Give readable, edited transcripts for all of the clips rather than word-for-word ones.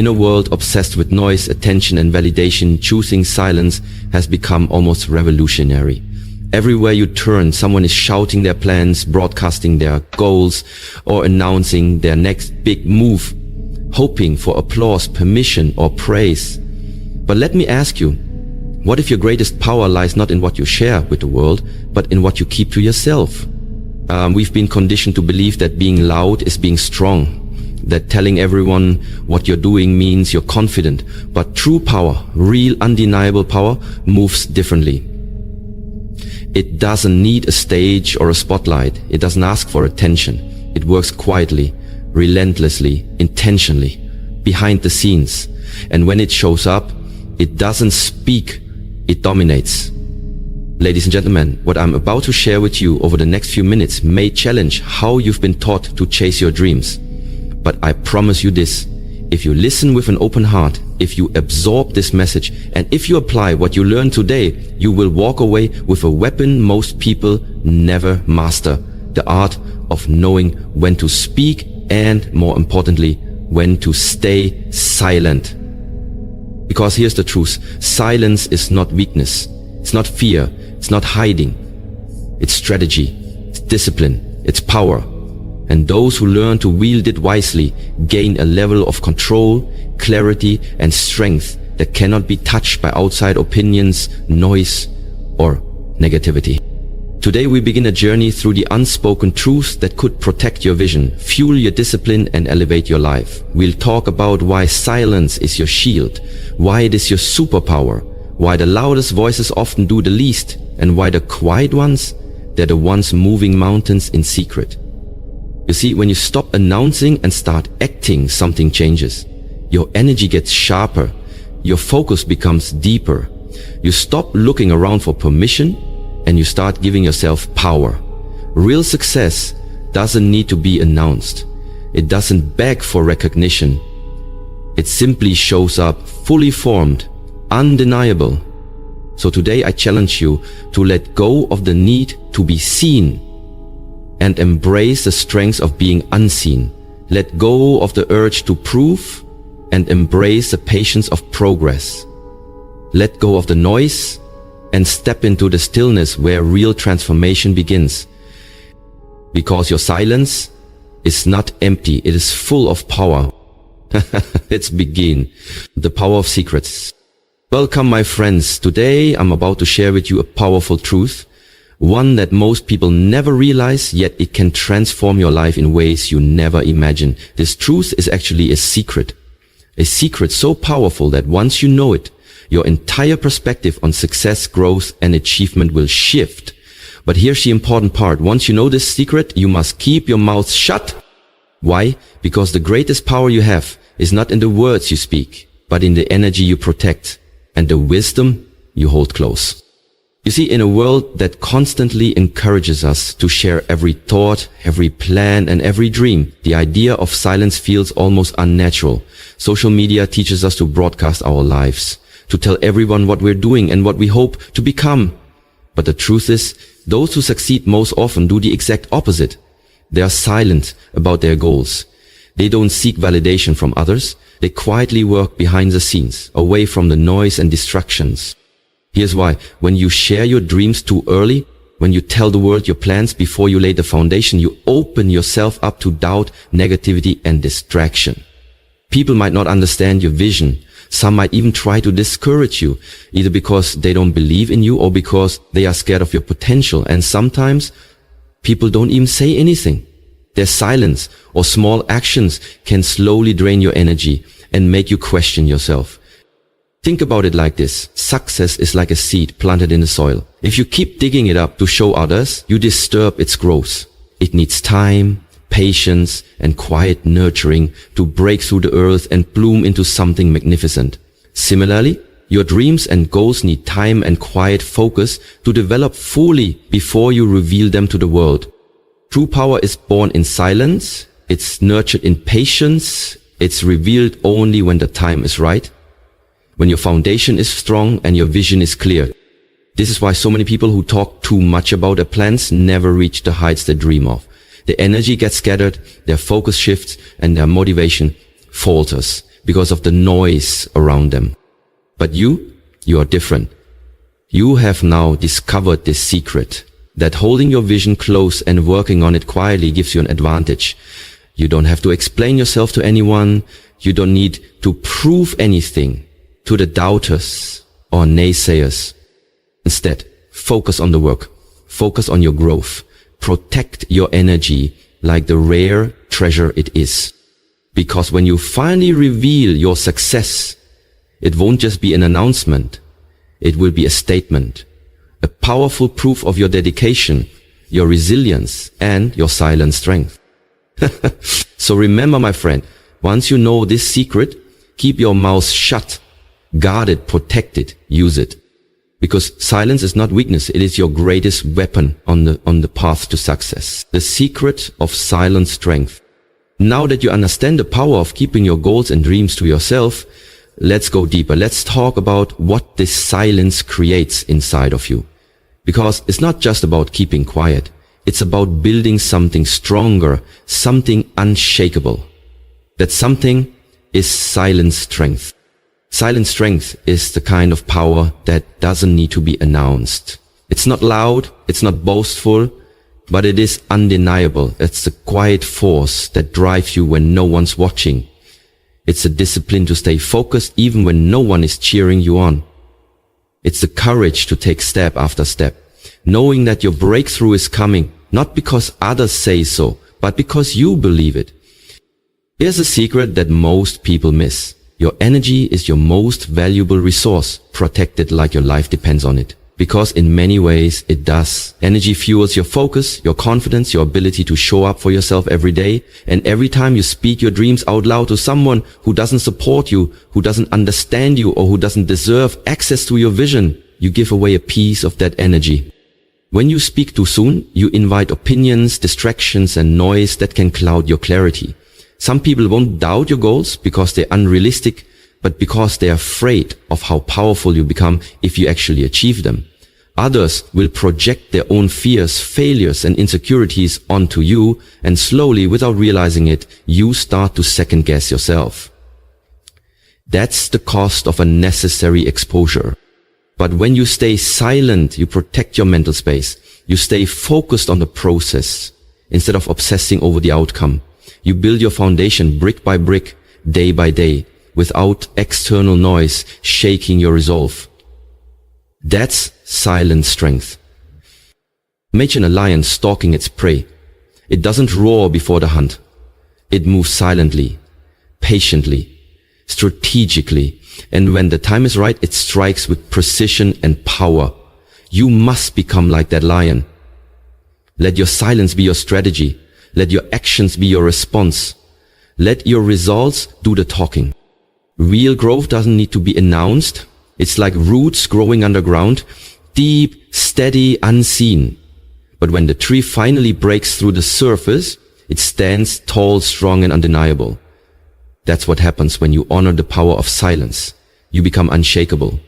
In a world obsessed with noise, attention and validation, choosing silence has become almost revolutionary. Everywhere you turn, someone is shouting their plans, broadcasting their goals, or announcing their next big move, hoping for applause, permission, or praise. But let me ask you, what if your greatest power lies not in what you share with the world, but in what you keep to yourself? We've been conditioned to believe that being loud is being strong, that telling everyone what you're doing means you're confident. But true power, real undeniable power, moves differently. It doesn't need a stage or a spotlight. It doesn't ask for attention. It works quietly, relentlessly, intentionally, behind the scenes. And when it shows up, it doesn't speak, it dominates. Ladies and gentlemen, what I'm about to share with you over the next few minutes may challenge how you've been taught to chase your dreams. But I promise you this, if you listen with an open heart, if you absorb this message, and if you apply what you learned today, you will walk away with a weapon most people never master: the art of knowing when to speak and, more importantly, when to stay silent. Because here's the truth, silence is not weakness, it's not fear, it's not hiding. It's strategy, it's discipline, it's power. And those who learn to wield it wisely gain a level of control, clarity, and strength that cannot be touched by outside opinions, noise, or negativity. Today we begin a journey through the unspoken truths that could protect your vision, fuel your discipline, and elevate your life. We'll talk about why silence is your shield, why it is your superpower, why the loudest voices often do the least, and why the quiet ones, they're the ones moving mountains in secret. You see, when you stop announcing and start acting, something changes. Your energy gets sharper. Your focus becomes deeper. You stop looking around for permission and you start giving yourself power. Real success doesn't need to be announced. It doesn't beg for recognition. It simply shows up fully formed, undeniable. So today I challenge you to let go of the need to be seen and embrace the strength of being unseen. Let go of the urge to prove and embrace the patience of progress. Let go of the noise and step into the stillness where real transformation begins. Because your silence is not empty, it is full of power. Let's begin. The power of secrets. Welcome my friends. Today I'm about to share with you a powerful truth. One that most people never realize, yet it can transform your life in ways you never imagined. This truth is actually a secret so powerful that once you know it, your entire perspective on success, growth, and achievement will shift. But here's the important part. Once you know this secret, you must keep your mouth shut. Why? Because the greatest power you have is not in the words you speak, but in the energy you protect and the wisdom you hold close. You see, in a world that constantly encourages us to share every thought, every plan, and every dream, the idea of silence feels almost unnatural. Social media teaches us to broadcast our lives, to tell everyone what we're doing and what we hope to become. But the truth is, those who succeed most often do the exact opposite. They are silent about their goals. They don't seek validation from others. They quietly work behind the scenes, away from the noise and distractions. Here's why. When you share your dreams too early, when you tell the world your plans before you lay the foundation, you open yourself up to doubt, negativity, and distraction. People might not understand your vision. Some might even try to discourage you, either because they don't believe in you or because they are scared of your potential. And sometimes people don't even say anything. Their silence or small actions can slowly drain your energy and make you question yourself. Think about it like this. Success is like a seed planted in the soil. If you keep digging it up to show others, you disturb its growth. It needs time, patience, and quiet nurturing to break through the earth and bloom into something magnificent. Similarly, your dreams and goals need time and quiet focus to develop fully before you reveal them to the world. True power is born in silence. It's nurtured in patience. It's revealed only when the time is right. When your foundation is strong and your vision is clear. This is why so many people who talk too much about their plans never reach the heights they dream of. Their energy gets scattered, their focus shifts, and their motivation falters. because of the noise around them. But you are different. You have now discovered this secret, that holding your vision close and working on it quietly gives you an advantage. You don't have to explain yourself to anyone. You don't need to prove anything to the doubters or naysayers. Instead, focus on the work. Focus on your growth. Protect your energy like the rare treasure it is. Because when you finally reveal your success, it won't just be an announcement. It will be a statement, a powerful proof of your dedication, your resilience, and your silent strength. So remember, my friend, once you know this secret, keep your mouth shut, guard it, protect it, use it. Because silence is not weakness, it is your greatest weapon on the path to success. The secret of silent strength. Now that you understand the power of keeping your goals and dreams to yourself, let's go deeper. Let's talk about what this silence creates inside of you. Because it's not just about keeping quiet. It's about building something stronger, something unshakable. That something is silent strength. Silent strength is the kind of power that doesn't need to be announced. It's not loud, it's not boastful, but it is undeniable. It's the quiet force that drives you when no one's watching. It's a discipline to stay focused even when no one is cheering you on. It's the courage to take step after step, knowing that your breakthrough is coming, not because others say so, but because you believe it. Here's a secret that most people miss. Your energy is your most valuable resource. Protect it like your life depends on it. Because in many ways it does. Energy fuels your focus, your confidence, your ability to show up for yourself every day. And every time you speak your dreams out loud to someone who doesn't support you, who doesn't understand you, or who doesn't deserve access to your vision, you give away a piece of that energy. When you speak too soon, you invite opinions, distractions, and noise that can cloud your clarity. Some people won't doubt your goals because they're unrealistic, but because they're afraid of how powerful you become if you actually achieve them. Others will project their own fears, failures, and insecurities onto you, and slowly, without realizing it, you start to second guess yourself. That's the cost of unnecessary exposure. But when you stay silent, you protect your mental space. You stay focused on the process instead of obsessing over the outcome. You build your foundation brick by brick, day by day, without external noise shaking your resolve. That's silent strength. Imagine a lion stalking its prey. It doesn't roar before the hunt. It moves silently, patiently, strategically, and when the time is right, it strikes with precision and power. You must become like that lion. Let your silence be your strategy. Let your actions be your response. Let your results do the talking. Real growth doesn't need to be announced. It's like roots growing underground, deep, steady, unseen. But when the tree finally breaks through the surface, it stands tall, strong, and undeniable. That's what happens when you honor the power of silence. You become unshakable.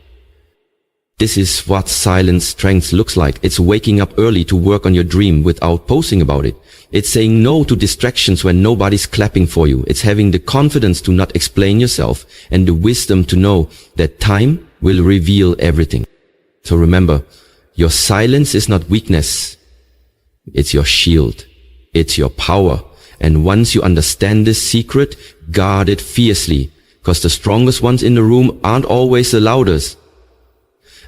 This is what silent strength looks like. It's waking up early to work on your dream without posting about it. It's saying no to distractions when nobody's clapping for you. It's having the confidence to not explain yourself and the wisdom to know that time will reveal everything. So remember, your silence is not weakness. It's your shield. It's your power. And once you understand this secret, guard it fiercely, because the strongest ones in the room aren't always the loudest.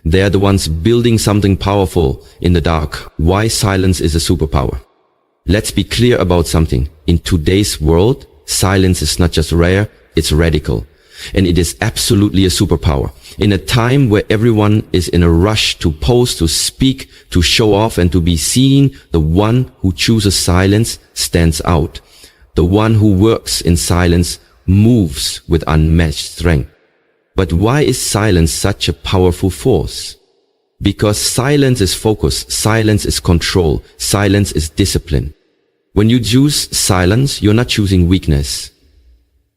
They're the ones building something powerful in the dark. Why silence is a superpower. Let's be clear about something. In today's world, silence is not just rare, it's radical. And it is absolutely a superpower. In a time where everyone is in a rush to post, to speak, to show off, and to be seen, the one who chooses silence stands out. The one who works in silence moves with unmatched strength. But why is silence such a powerful force? Because silence is focus, silence is control, silence is discipline. When you choose silence, you're not choosing weakness.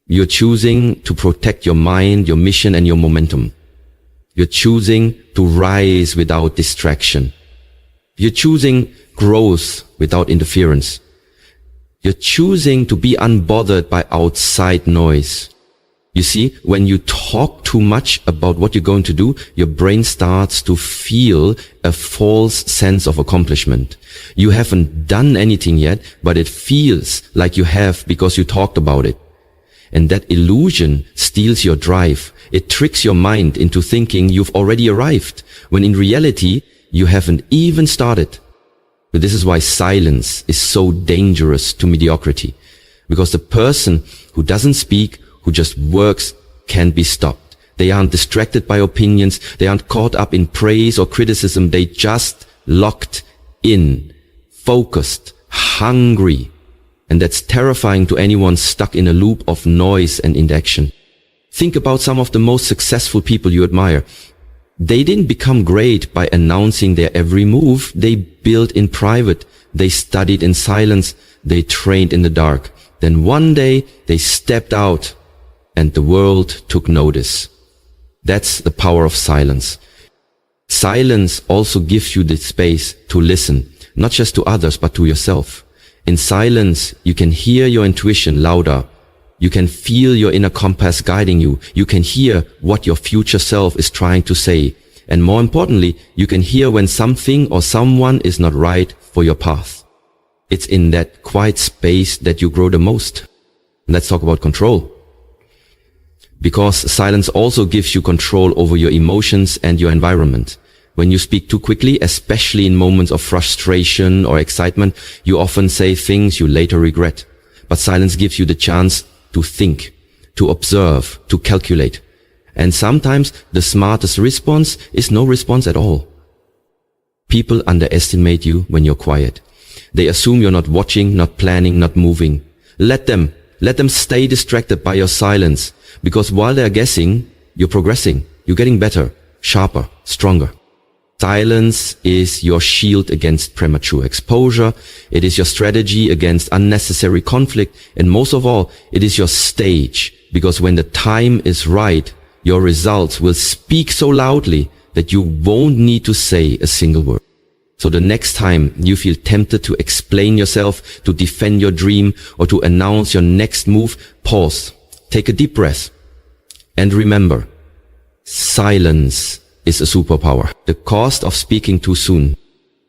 You're choosing to protect your mind, your mission, and your momentum. You're choosing to rise without distraction. You're choosing growth without interference. You're choosing to be unbothered by outside noise. You see, when you talk too much about what you're going to do, your brain starts to feel a false sense of accomplishment. You haven't done anything yet, but it feels like you have because you talked about it. And that illusion steals your drive. It tricks your mind into thinking you've already arrived, when in reality, you haven't even started. But this is why silence is so dangerous to mediocrity. Because the person who doesn't speak, who just works, can't be stopped. They aren't distracted by opinions. They aren't caught up in praise or criticism. They just locked in, focused, hungry. And that's terrifying to anyone stuck in a loop of noise and inaction. Think about some of the most successful people you admire. They didn't become great by announcing their every move. They built in private. They studied in silence. They trained in the dark. Then one day they stepped out and the world took notice. That's the power of silence. Silence also gives you the space to listen, not just to others, but to yourself. In silence, you can hear your intuition louder. You can feel your inner compass guiding you. You can hear what your future self is trying to say. And more importantly, you can hear when something or someone is not right for your path. It's in that quiet space that you grow the most. Let's talk about control. Because silence also gives you control over your emotions and your environment. When you speak too quickly, especially in moments of frustration or excitement, you often say things you later regret. But silence gives you the chance to think, to observe, to calculate. And sometimes the smartest response is no response at all. People underestimate you when you're quiet. They assume you're not watching, not planning, not moving. Let them stay distracted by your silence, because while they're guessing, you're progressing. You're getting better, sharper, stronger. Silence is your shield against premature exposure. It is your strategy against unnecessary conflict. And most of all, it is your stage, because when the time is right, your results will speak so loudly that you won't need to say a single word. So the next time you feel tempted to explain yourself, to defend your dream, or to announce your next move, pause, take a deep breath, and remember, silence is a superpower. The cost of speaking too soon.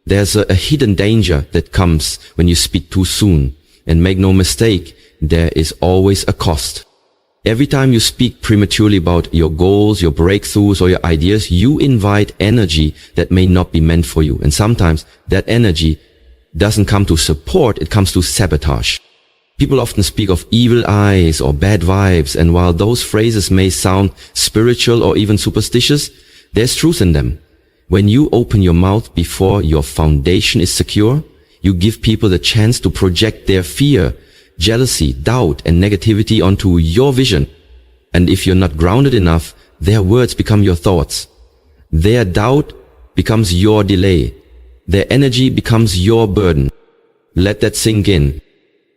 There's a hidden danger that comes when you speak too soon. And make no mistake, there is always a cost. Every time you speak prematurely about your goals, your breakthroughs, or your ideas, you invite energy that may not be meant for you. And sometimes that energy doesn't come to support, it comes to sabotage. People often speak of evil eyes or bad vibes, and while those phrases may sound spiritual or even superstitious, there's truth in them. When you open your mouth before your foundation is secure, you give people the chance to project their fear, jealousy, doubt, and negativity onto your vision. And if you're not grounded enough, their words become your thoughts. Their doubt becomes your delay. Their energy becomes your burden. Let that sink in.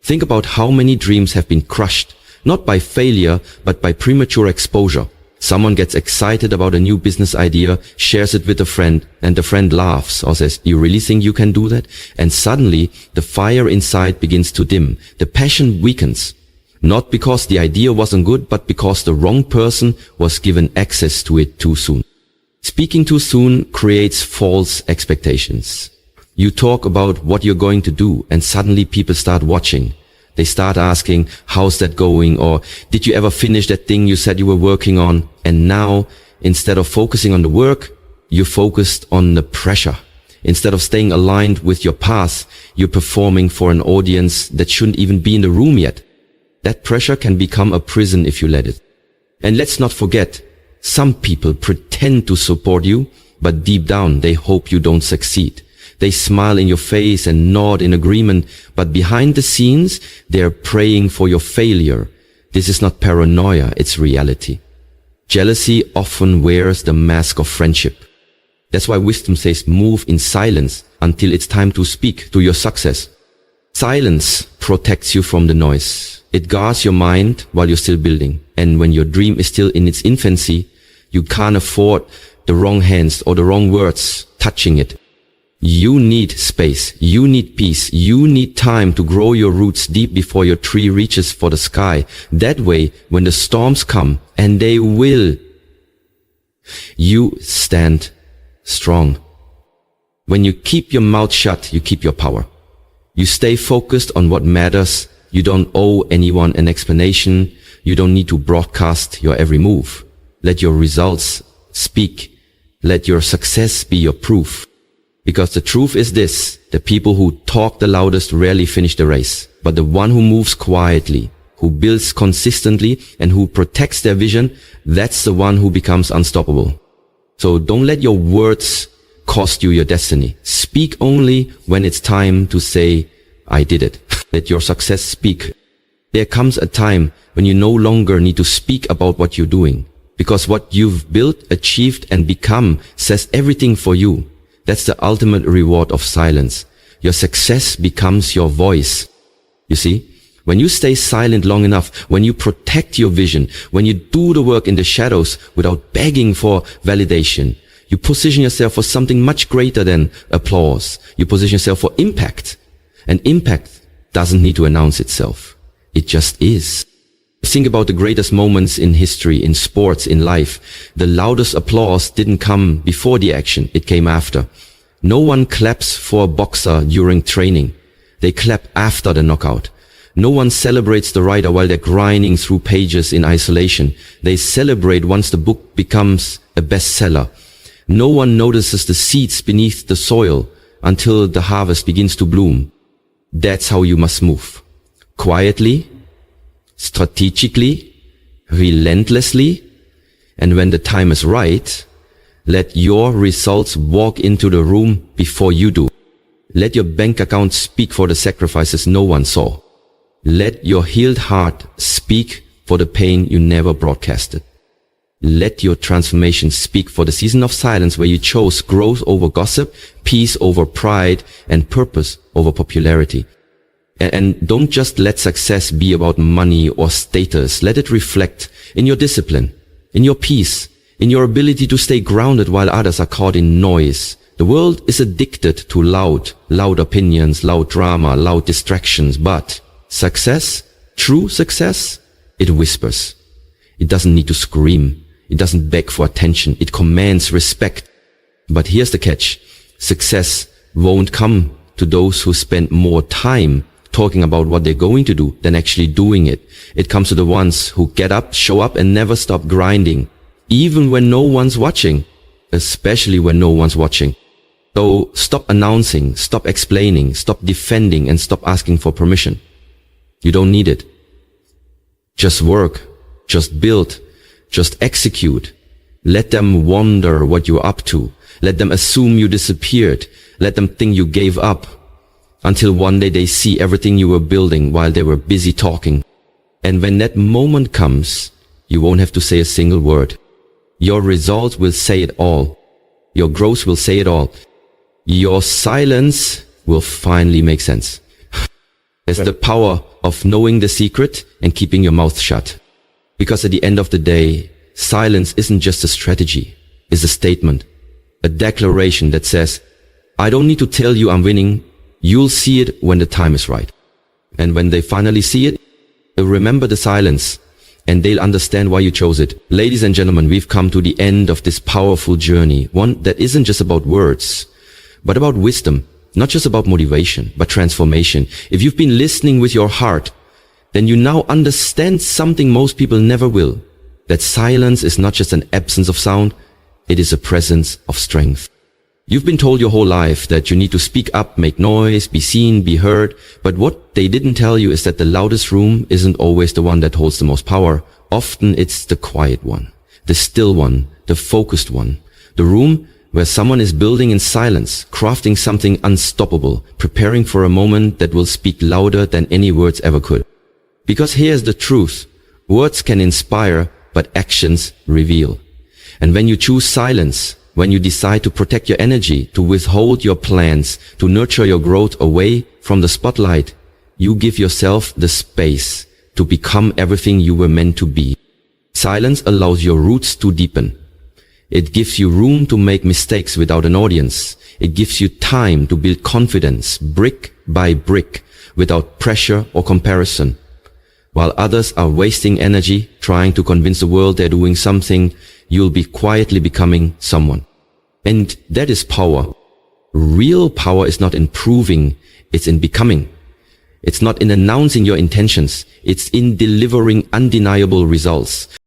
Think about how many dreams have been crushed, not by failure, but by premature exposure. Someone gets excited about a new business idea, shares it with a friend, and the friend laughs or says, "You really think you can do that?" And suddenly, the fire inside begins to dim. The passion weakens. Not because the idea wasn't good, but because the wrong person was given access to it too soon. Speaking too soon creates false expectations. You talk about what you're going to do, and suddenly people start watching. They start asking, "How's that going?" Or "Did you ever finish that thing you said you were working on?" And now, instead of focusing on the work, you're focused on the pressure. Instead of staying aligned with your path, you're performing for an audience that shouldn't even be in the room yet. That pressure can become a prison if you let it. And let's not forget, some people pretend to support you, but deep down they hope you don't succeed. They smile in your face and nod in agreement, but behind the scenes, they're praying for your failure. This is not paranoia, it's reality. Jealousy often wears the mask of friendship. That's why wisdom says move in silence until it's time to speak to your success. Silence protects you from the noise. It guards your mind while you're still building. And when your dream is still in its infancy, you can't afford the wrong hands or the wrong words touching it. You need space. You need peace. You need time to grow your roots deep before your tree reaches for the sky. That way, when the storms come, and they will, you stand strong. When you keep your mouth shut, you keep your power. You stay focused on what matters. You don't owe anyone an explanation. You don't need to broadcast your every move. Let your results speak. Let your success be your proof. Because the truth is this, the people who talk the loudest rarely finish the race. But the one who moves quietly, who builds consistently, and who protects their vision, that's the one who becomes unstoppable. So don't let your words cost you your destiny. Speak only when it's time to say, I did it. Let your success speak. There comes a time when you no longer need to speak about what you're doing, because what you've built, achieved, and become says everything for you. That's the ultimate reward of silence. Your success becomes your voice. You see, when you stay silent long enough, when you protect your vision, when you do the work in the shadows without begging for validation, you position yourself for something much greater than applause. You position yourself for impact. And impact doesn't need to announce itself. It just is. Think about the greatest moments in history, in sports, in life. The loudest applause didn't come before the action. It came after. No one claps for a boxer during training. They clap after the knockout. No one celebrates the writer while they're grinding through pages in isolation. They celebrate once the book becomes a bestseller. No one notices the seeds beneath the soil until the harvest begins to bloom. That's how you must move. Quietly, strategically, relentlessly, and when the time is right, let your results walk into the room before you do. Let your bank account speak for the sacrifices no one saw. Let your healed heart speak for the pain you never broadcasted. Let your transformation speak for the season of silence where you chose growth over gossip, peace over pride, and purpose over popularity. And don't just let success be about money or status. Let it reflect in your discipline, in your peace, in your ability to stay grounded while others are caught in noise. The world is addicted to loud opinions, loud drama, loud distractions. But success, true success, it whispers. It doesn't need to scream. It doesn't beg for attention. It commands respect. But here's the catch. Success won't come to those who spend more time talking about what they're going to do than actually doing it. It comes to the ones who get up, show up, and never stop grinding, even when no one's watching, especially when no one's watching. So stop announcing, stop explaining, stop defending, and stop asking for permission. You don't need it. Just work, just build, just execute. Let them wonder what you're up to. Let them assume you disappeared. Let them think you gave up. Until one day they see everything you were building while they were busy talking. And when that moment comes, you won't have to say a single word. Your results will say it all. Your growth will say it all. Your silence will finally make sense. There's the power of knowing the secret and keeping your mouth shut. Because at the end of the day, silence isn't just a strategy. It's a statement. A declaration that says, I don't need to tell you I'm winning. You'll see it when the time is right. And when they finally see it, they'll remember the silence and they'll understand why you chose it. Ladies and gentlemen, we've come to the end of this powerful journey. One that isn't just about words, but about wisdom. Not just about motivation, but transformation. If you've been listening with your heart, then you now understand something most people never will. That silence is not just an absence of sound, it is a presence of strength. You've been told your whole life that you need to speak up, make noise, be seen, be heard. But what they didn't tell you is that the loudest room isn't always the one that holds the most power. Often it's the quiet one, the still one, the focused one. The room where someone is building in silence, crafting something unstoppable, preparing for a moment that will speak louder than any words ever could. Because here's the truth. Words can inspire, but actions reveal. And when you choose silence, when you decide to protect your energy, to withhold your plans, to nurture your growth away from the spotlight, you give yourself the space to become everything you were meant to be. Silence allows your roots to deepen. It gives you room to make mistakes without an audience. It gives you time to build confidence brick by brick without pressure or comparison. While others are wasting energy trying to convince the world they're doing something, you'll be quietly becoming someone. And that is power. Real power is not in proving, it's in becoming. It's not in announcing your intentions, it's in delivering undeniable results.